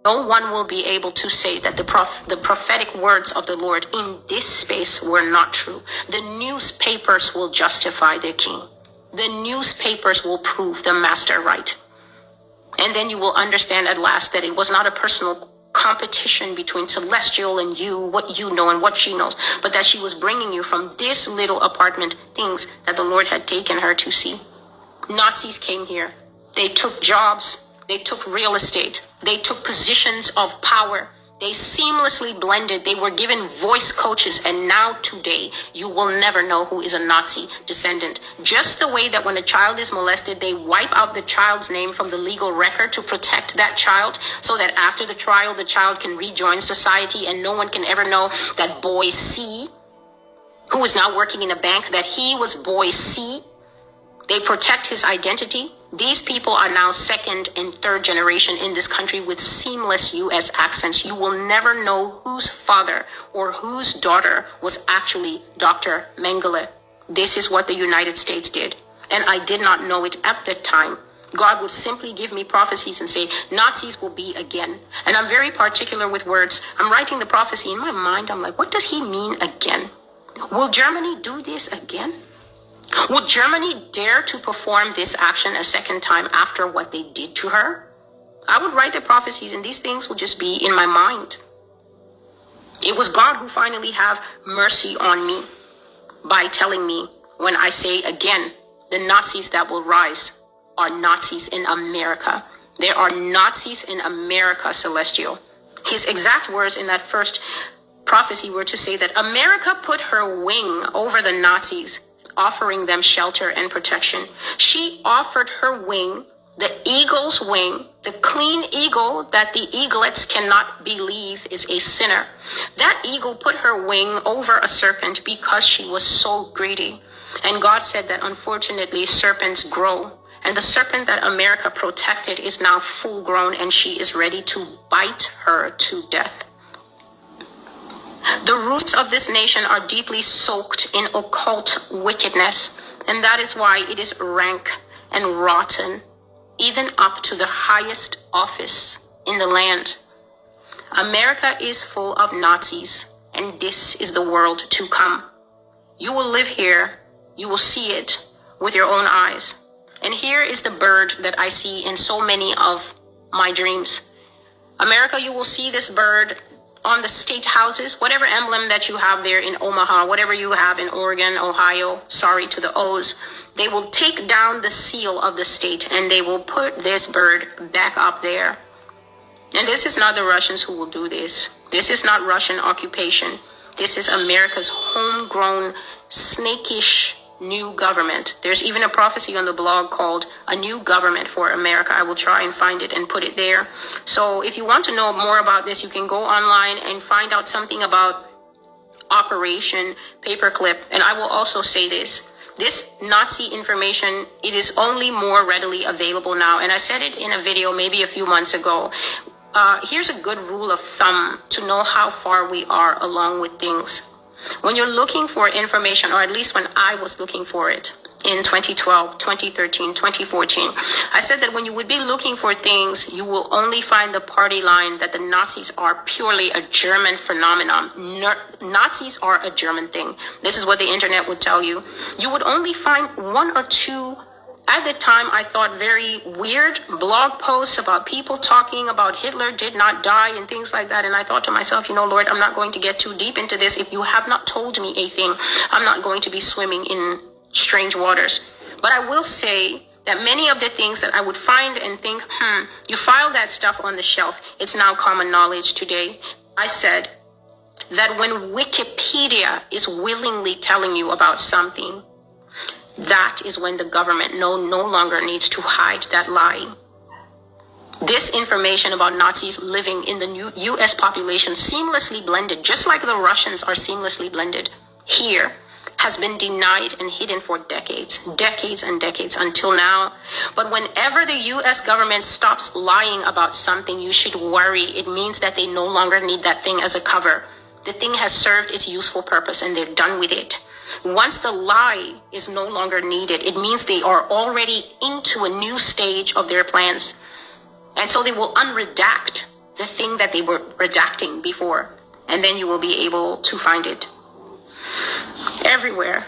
No one will be able to say that the prophetic words of the Lord in this space were not true. The newspapers will justify the king. The newspapers will prove the master right. And then you will understand at last that it was not a personal competition between Celestial and you, what you know and what she knows, but that she was bringing you from this little apartment things that the Lord had taken her to see. Nazis came here. They took jobs. They took real estate. They took positions of power. They seamlessly blended. They were given voice coaches. And now today, you will never know who is a Nazi descendant. Just the way that when a child is molested, they wipe out the child's name from the legal record to protect that child so that after the trial, the child can rejoin society and no one can ever know that boy C, who is now working in a bank, that he was boy C. They protect his identity. These people are now second and third generation in this country with seamless U.S. accents. You will never know whose father or whose daughter was actually Dr. Mengele. This is what the United States did. And I did not know it at the time. God would simply give me prophecies and say, Nazis will be again. And I'm very particular with words. I'm writing the prophecy in my mind. I'm like, what does he mean again? Will Germany do this again? Would Germany dare to perform this action a second time after what they did to her? I would write the prophecies and these things would just be in my mind. It was God who finally have mercy on me by telling me when I say again, the Nazis that will rise are Nazis in America. There are Nazis in America, Celestial. His exact words in that first prophecy were to say that America put her wing over the Nazis, offering them shelter and protection. She offered her wing, the eagle's wing, the clean eagle that the eaglets cannot believe is a sinner. That eagle put her wing over a serpent because she was so greedy. And God said that unfortunately serpents grow. And the serpent that America protected is now full grown and she is ready to bite her to death. The roots of this nation are deeply soaked in occult wickedness, and that is why it is rank and rotten, even up to the highest office in the land. America is full of Nazis, and this is the world to come. You will live here, you will see it with your own eyes. And here is the bird that I see in so many of my dreams. America, you will see this bird on the state houses, whatever emblem that you have there in Omaha, whatever you have in Oregon, Ohio, sorry to the O's, they will take down the seal of the state and they will put this bird back up there. And this is not the Russians who will do this. This is not Russian occupation. This is America's homegrown, snakish new government. There's even a prophecy on the blog called A New Government for America. I will try and find it and put it there. So if you want to know more about this, you can go online and find out something about Operation Paperclip. And I will also say this. This Nazi information, it is only more readily available now. And I said it in a video maybe a few months ago. Here's a good rule of thumb to know how far we are along with things. When you're looking for information, or at least when I was looking for it in 2012, 2013, 2014, I said that when you would be looking for things, you will only find the party line that the Nazis are purely a German phenomenon. Nazis are a German thing. This is what the internet would tell you. You would only find one or two, at the time, I thought very weird blog posts about people talking about Hitler did not die and things like that. And I thought to myself, you know, Lord, I'm not going to get too deep into this. If you have not told me a thing, I'm not going to be swimming in strange waters. But I will say that many of the things that I would find and think, you file that stuff on the shelf. It's now common knowledge today. I said that when Wikipedia is willingly telling you about something, that is when the government no longer needs to hide that lie. This information about Nazis living in the new U.S. population seamlessly blended, just like the Russians are seamlessly blended here, has been denied and hidden for decades and decades until now. But whenever the U.S. government stops lying about something, you should worry. It means that they no longer need that thing as a cover. The thing has served its useful purpose and they're done with it. Once the lie is no longer needed, it means they are already into a new stage of their plans. And so they will unredact the thing that they were redacting before, and then you will be able to find it everywhere.